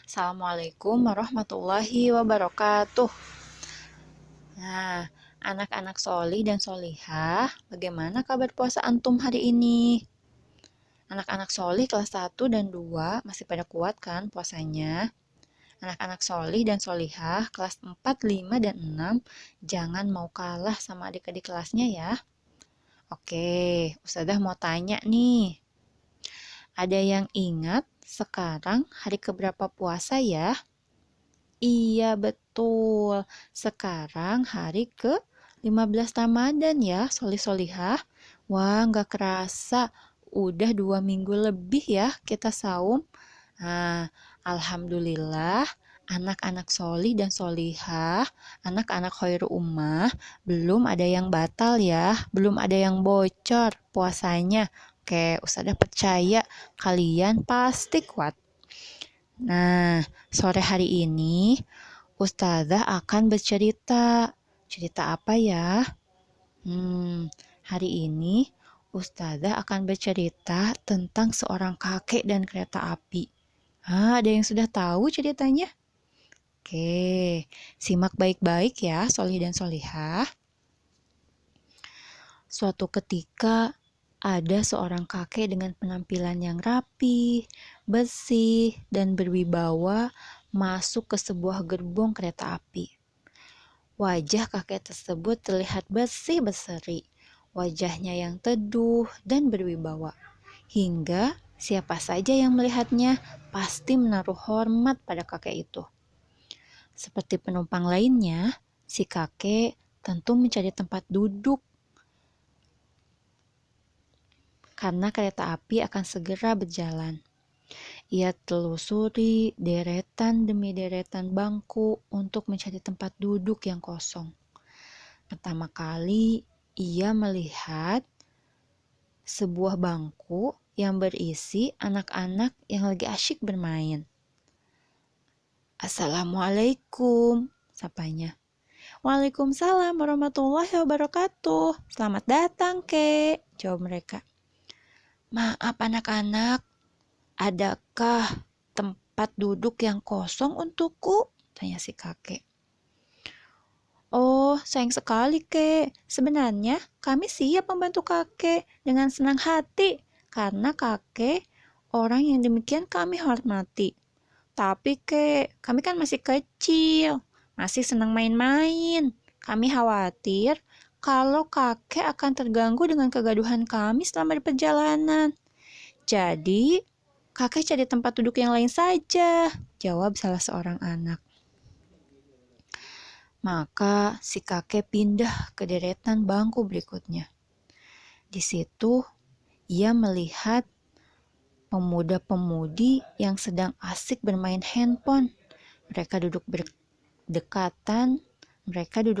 Assalamualaikum warahmatullahi wabarakatuh. Nah, anak-anak soli dan solihah, bagaimana kabar puasa antum hari ini? Anak-anak soli kelas 1 dan 2 masih pada kuat kan puasanya? Anak-anak soli dan solihah kelas 4, 5, dan 6 jangan mau kalah sama adik-adik kelasnya ya. Oke, Ustazah mau tanya nih. Ada yang ingat sekarang hari keberapa puasa ya? Iya betul, sekarang hari ke-15 Ramadan ya, solih-solihah. Wah, nggak kerasa, udah 2 minggu lebih ya kita saum. Nah, Alhamdulillah, anak-anak solih dan solihah, anak-anak khairu ummah, belum ada yang batal ya, belum ada yang bocor puasanya. Oke, Ustazah percaya kalian pasti kuat. Nah, sore hari ini Ustazah akan bercerita. Cerita apa ya? Hari ini Ustazah akan bercerita tentang seorang kakek dan kereta api. Ada yang sudah tahu ceritanya? Oke, simak baik-baik ya, solih dan solihah. Suatu ketika ada seorang kakek dengan penampilan yang rapi, bersih, dan berwibawa masuk ke sebuah gerbong kereta api. Wajah kakek tersebut terlihat bersih berseri, wajahnya yang teduh dan berwibawa. Hingga siapa saja yang melihatnya pasti menaruh hormat pada kakek itu. Seperti penumpang lainnya, si kakek tentu mencari tempat duduk karena kereta api akan segera berjalan. Ia telusuri deretan demi deretan bangku untuk mencari tempat duduk yang kosong. Pertama kali ia melihat sebuah bangku yang berisi anak-anak yang lagi asyik bermain. Assalamualaikum, sapanya. Waalaikumsalam warahmatullahi wabarakatuh. Selamat datang, Kek, jawab mereka. Maaf anak-anak, adakah tempat duduk yang kosong untukku? Tanya si kakek. Oh, sayang sekali, Kek. Sebenarnya kami siap membantu kakek dengan senang hati karena kakek orang yang demikian kami hormati. Tapi, Kek, kami kan masih kecil, masih senang main-main. Kami khawatir kalau kakek akan terganggu dengan kegaduhan kami selama di perjalanan. Jadi, kakek cari tempat duduk yang lain saja, jawab salah seorang anak. Maka si kakek pindah ke deretan bangku berikutnya. Di situ ia melihat pemuda-pemudi yang sedang asik bermain handphone. Mereka duduk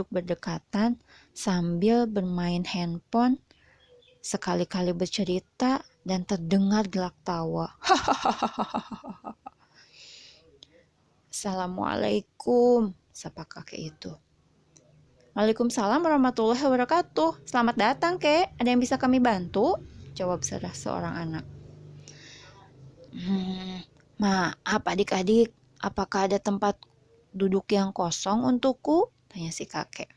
berdekatan sambil bermain handphone, sekali-kali bercerita dan terdengar gelak tawa. Assalamualaikum, sapa kakek itu. Waalaikumsalam warahmatullahi wabarakatuh. Selamat datang, Kek. Ada yang bisa kami bantu? Jawab salah seorang anak. Maaf adik-adik, apakah ada tempat duduk yang kosong untukku? Tanya si kakek.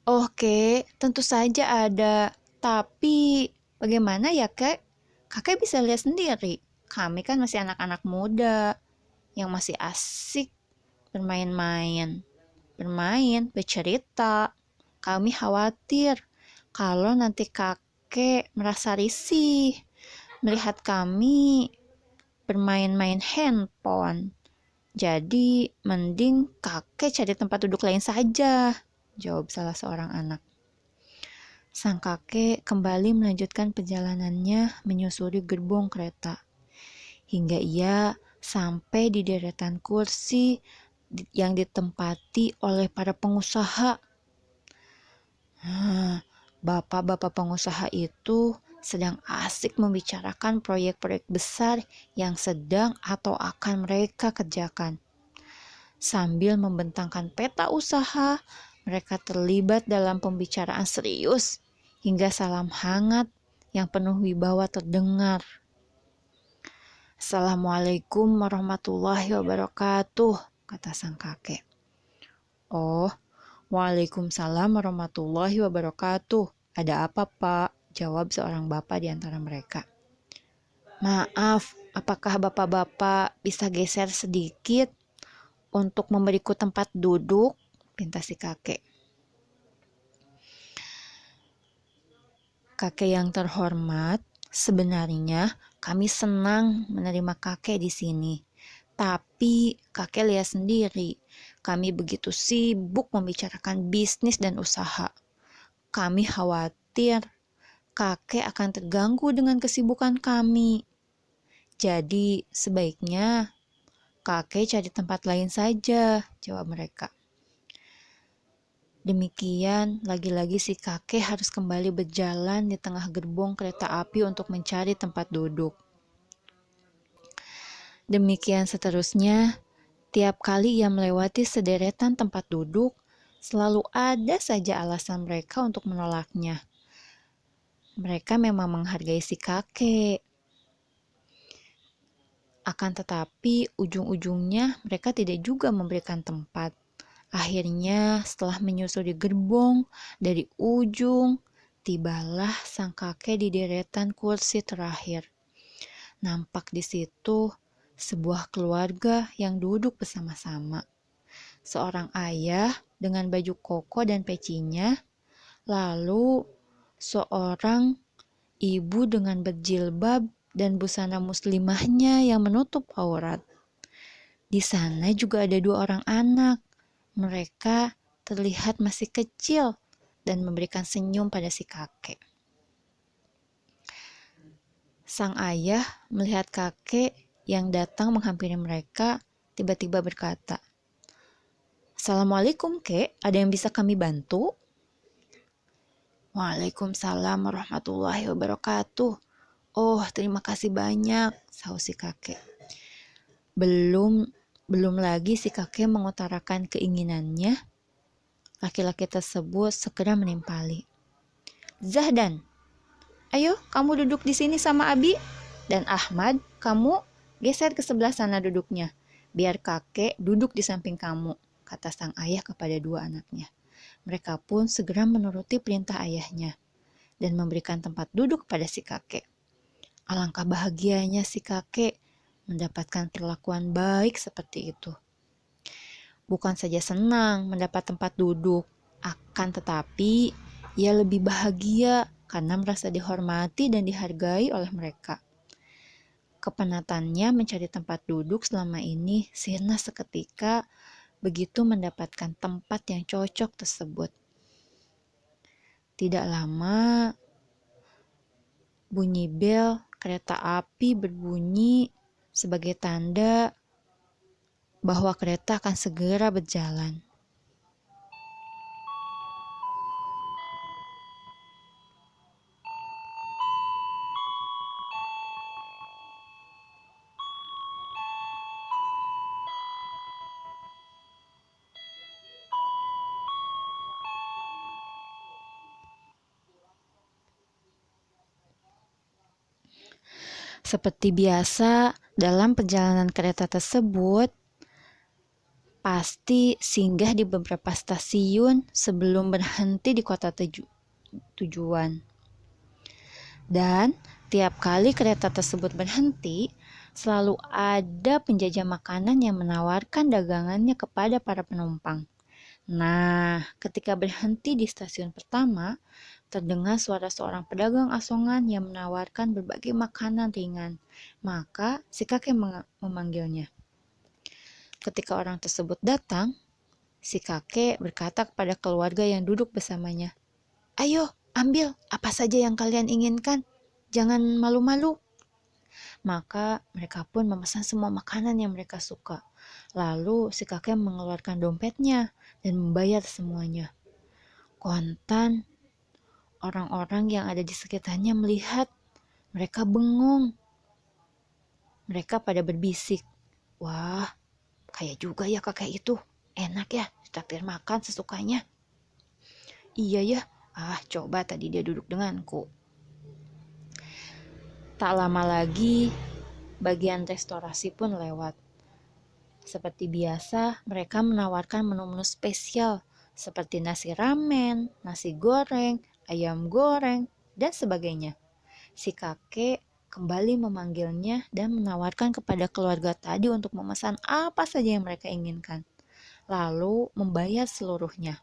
Oke, tentu saja ada. Tapi bagaimana ya, Kek? Kakek bisa lihat sendiri. Kami kan masih anak-anak muda yang masih asik bermain-main, bercerita. Kami khawatir kalau nanti kakek merasa risih melihat kami bermain-main handphone. Jadi mending kakek cari tempat duduk lain saja, jawab salah seorang anak. Sang kakek kembali melanjutkan perjalanannya menyusuri gerbong kereta. Hingga ia sampai di deretan kursi yang ditempati oleh para pengusaha. Bapak-bapak pengusaha itu sedang asik membicarakan proyek-proyek besar yang sedang atau akan mereka kerjakan. Sambil membentangkan peta usaha, mereka terlibat dalam pembicaraan serius hingga salam hangat yang penuh wibawa terdengar. Assalamualaikum warahmatullahi wabarakatuh, kata sang kakek. Oh, waalaikumsalam warahmatullahi wabarakatuh. Ada apa, Pak? Jawab seorang bapak di antara mereka. Maaf, apakah bapak-bapak bisa geser sedikit untuk memberiku tempat duduk? Pinta si kakek. Kakek yang terhormat, sebenarnya kami senang menerima kakek di sini. Tapi kakek lihat sendiri, kami begitu sibuk membicarakan bisnis dan usaha. Kami khawatir kakek akan terganggu dengan kesibukan kami. Jadi sebaiknya kakek cari tempat lain saja, jawab mereka. Demikian, lagi-lagi si kakek harus kembali berjalan di tengah gerbong kereta api untuk mencari tempat duduk. Demikian seterusnya, tiap kali ia melewati sederetan tempat duduk, selalu ada saja alasan mereka untuk menolaknya. Mereka memang menghargai si kakek. Akan tetapi, ujung-ujungnya mereka tidak juga memberikan tempat. Akhirnya, setelah menyusuri gerbong dari ujung, tibalah sang kakek di deretan kursi terakhir. Nampak di situ sebuah keluarga yang duduk bersama-sama. Seorang ayah dengan baju koko dan pecinya, lalu seorang ibu dengan berjilbab dan busana muslimahnya yang menutup aurat. Di sana juga ada dua orang anak. Mereka terlihat masih kecil dan memberikan senyum pada si kakek. Sang ayah melihat kakek yang datang menghampiri mereka, tiba-tiba berkata, "Assalamualaikum, Kek. Ada yang bisa kami bantu?" "Waalaikumsalam warahmatullahi wabarakatuh." "Oh, terima kasih banyak," sahut si kakek. Belum lagi si kakek mengutarakan keinginannya, laki-laki tersebut segera menimpali. "Zahdan, ayo kamu duduk di sini sama Abi. Dan Ahmad, kamu geser ke sebelah sana duduknya. Biar kakek duduk di samping kamu," kata sang ayah kepada dua anaknya. Mereka pun segera menuruti perintah ayahnya dan memberikan tempat duduk pada si kakek. Alangkah bahagianya si kakek mendapatkan perlakuan baik seperti itu. Bukan saja senang mendapat tempat duduk, akan tetapi ia lebih bahagia karena merasa dihormati dan dihargai oleh mereka. Kepenatannya mencari tempat duduk selama ini sirna seketika begitu mendapatkan tempat yang cocok tersebut. Tidak lama, bunyi bel kereta api berbunyi sebagai tanda bahwa kereta akan segera berjalan. Seperti biasa, dalam perjalanan kereta tersebut, pasti singgah di beberapa stasiun sebelum berhenti di kota tujuan. Dan tiap kali kereta tersebut berhenti, selalu ada penjajah makanan yang menawarkan dagangannya kepada para penumpang. Nah, ketika berhenti di stasiun pertama, terdengar suara seorang pedagang asongan yang menawarkan berbagai makanan ringan. Maka si kakek memanggilnya. Ketika orang tersebut datang, si kakek berkata kepada keluarga yang duduk bersamanya, "Ayo, ambil apa saja yang kalian inginkan. Jangan malu-malu." Maka mereka pun memesan semua makanan yang mereka suka. Lalu si kakek mengeluarkan dompetnya dan membayar semuanya. Kontan, orang-orang yang ada di sekitarnya melihat, mereka bengong. Mereka pada berbisik, "Wah, kaya juga ya kakek itu. Enak ya, ditraktir makan sesukanya." "Iya ya, coba tadi dia duduk denganku." Tak lama lagi, Bagian restorasi pun lewat. Seperti biasa, mereka menawarkan menu-menu spesial seperti nasi ramen, nasi goreng, ayam goreng, dan sebagainya. Si kakek kembali memanggilnya dan menawarkan kepada keluarga tadi untuk memesan apa saja yang mereka inginkan, lalu membayar seluruhnya.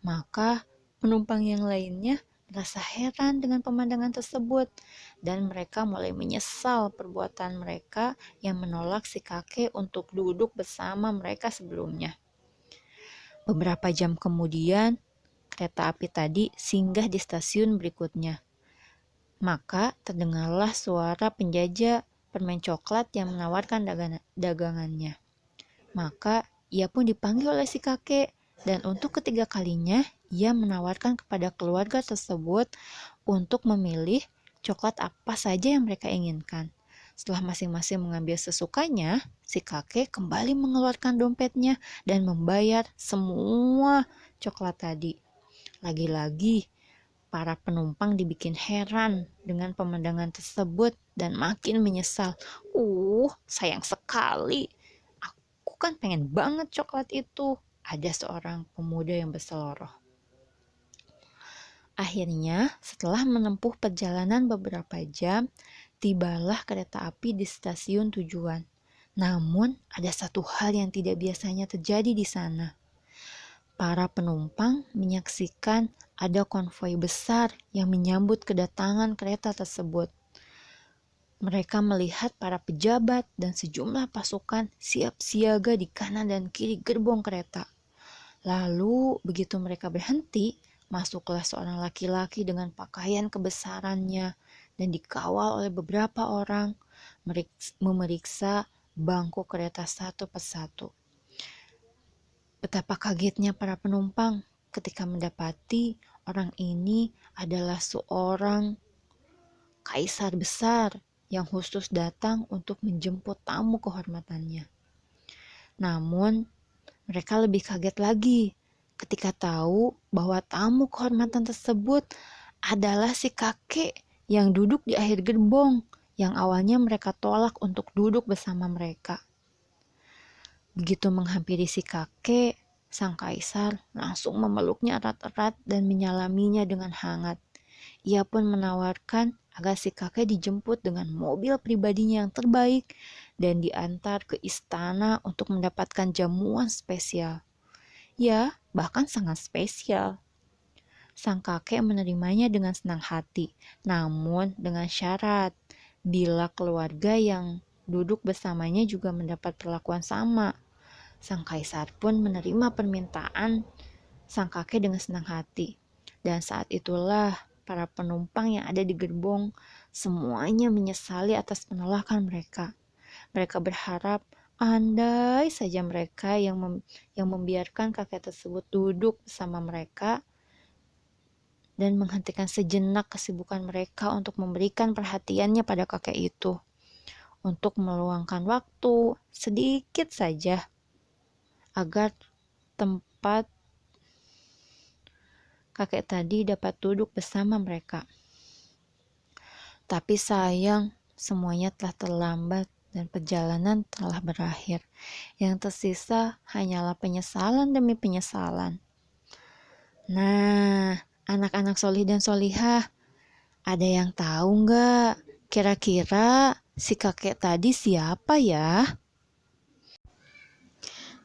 Maka penumpang yang lainnya merasa heran dengan pemandangan tersebut dan mereka mulai menyesal perbuatan mereka yang menolak si kakek untuk duduk bersama mereka sebelumnya. Beberapa jam kemudian, kereta api tadi singgah di stasiun berikutnya. Maka terdengarlah suara penjajah permen coklat yang menawarkan dagangannya. Maka ia pun dipanggil oleh si kakek dan untuk ketiga kalinya ia menawarkan kepada keluarga tersebut untuk memilih coklat apa saja yang mereka inginkan. Setelah masing-masing mengambil sesukanya, si kakek kembali mengeluarkan dompetnya dan membayar semua coklat tadi. Lagi-lagi, para penumpang dibikin heran dengan pemandangan tersebut dan makin menyesal. Sayang sekali. Aku kan pengen banget coklat itu. Ada seorang pemuda yang berseloroh. Akhirnya, setelah menempuh perjalanan beberapa jam, tibalah kereta api di stasiun tujuan. Namun, ada satu hal yang tidak biasanya terjadi di sana. Para penumpang menyaksikan ada konvoi besar yang menyambut kedatangan kereta tersebut. Mereka melihat para pejabat dan sejumlah pasukan siap siaga di kanan dan kiri gerbong kereta. Lalu, begitu mereka berhenti, masuklah seorang laki-laki dengan pakaian kebesarannya dan dikawal oleh beberapa orang memeriksa bangku kereta satu persatu. Betapa kagetnya para penumpang ketika mendapati orang ini adalah seorang kaisar besar yang khusus datang untuk menjemput tamu kehormatannya. Namun, mereka lebih kaget lagi ketika tahu bahwa tamu kehormatan tersebut adalah si kakek yang duduk di akhir gerbong yang awalnya mereka tolak untuk duduk bersama mereka. Begitu menghampiri si kakek, sang kaisar langsung memeluknya erat-erat dan menyalaminya dengan hangat. Ia pun menawarkan agar si kakek dijemput dengan mobil pribadinya yang terbaik dan diantar ke istana untuk mendapatkan jamuan spesial. Ya, bahkan sangat spesial. Sang kakek menerimanya dengan senang hati, namun dengan syarat bila keluarga yang duduk bersamanya juga mendapat perlakuan sama. Sang kaisar pun menerima permintaan sang kakek dengan senang hati. Dan saat itulah para penumpang yang ada di gerbong semuanya menyesali atas penolakan mereka. Mereka berharap andai saja mereka yang membiarkan kakek tersebut duduk bersama mereka dan menghentikan sejenak kesibukan mereka untuk memberikan perhatiannya pada kakek itu, untuk meluangkan waktu sedikit saja agar tempat kakek tadi dapat duduk bersama mereka. Tapi sayang, semuanya telah terlambat dan perjalanan telah berakhir. Yang tersisa hanyalah penyesalan demi penyesalan. Nah, anak-anak solih dan solihah, ada yang tahu nggak? Kira-kira si kakek tadi siapa ya?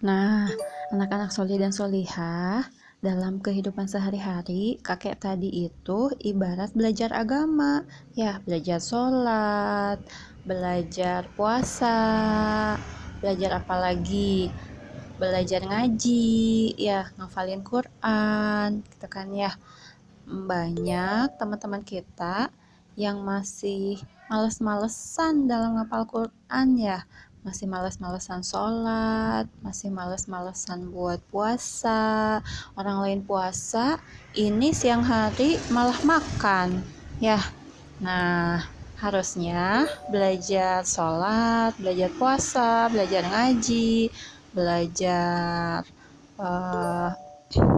Nah, anak-anak solih dan solihah, dalam kehidupan sehari-hari, kakek tadi itu ibarat belajar agama. Ya, belajar sholat, belajar puasa, belajar apa lagi? Belajar ngaji, ya, ngafalin Quran, gitu kan ya. Banyak teman-teman kita yang masih males-malesan dalam ngafal Quran ya, masih males-malesan sholat, masih males-malesan buat puasa. Orang lain puasa, ini siang hari malah makan ya. Nah, harusnya belajar sholat, belajar puasa, belajar ngaji, belajar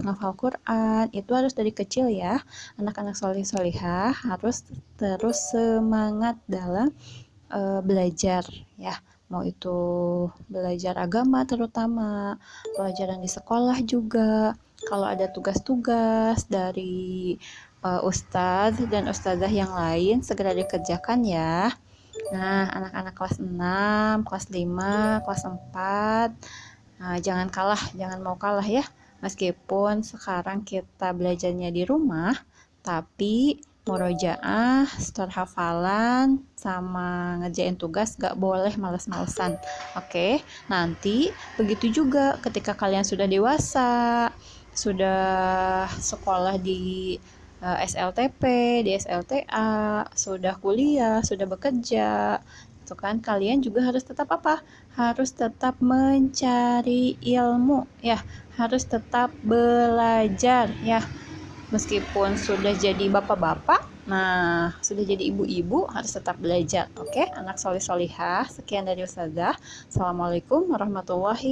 ngafal Quran, itu harus dari kecil ya. Anak-anak solih solihah harus terus semangat dalam belajar ya, mau itu belajar agama terutama, pelajaran di sekolah juga. Kalau ada tugas-tugas dari ustadz dan ustadzah yang lain segera dikerjakan ya. Nah, anak-anak kelas 6, kelas 5, kelas 4, nah, jangan mau kalah ya. Meskipun sekarang kita belajarnya di rumah, tapi murojaah, setor hafalan, sama ngerjain tugas gak boleh males-malesan. Oke, nanti begitu juga ketika kalian sudah dewasa, sudah sekolah di SLTP, di SLTA, sudah kuliah, sudah bekerja, itu kan kalian juga harus tetap apa? Harus tetap mencari ilmu ya, harus tetap belajar ya. Meskipun sudah jadi bapak-bapak, nah sudah jadi ibu-ibu harus tetap belajar. Oke, anak solih solihah. Sekian dari Ustazah. Assalamualaikum warahmatullahi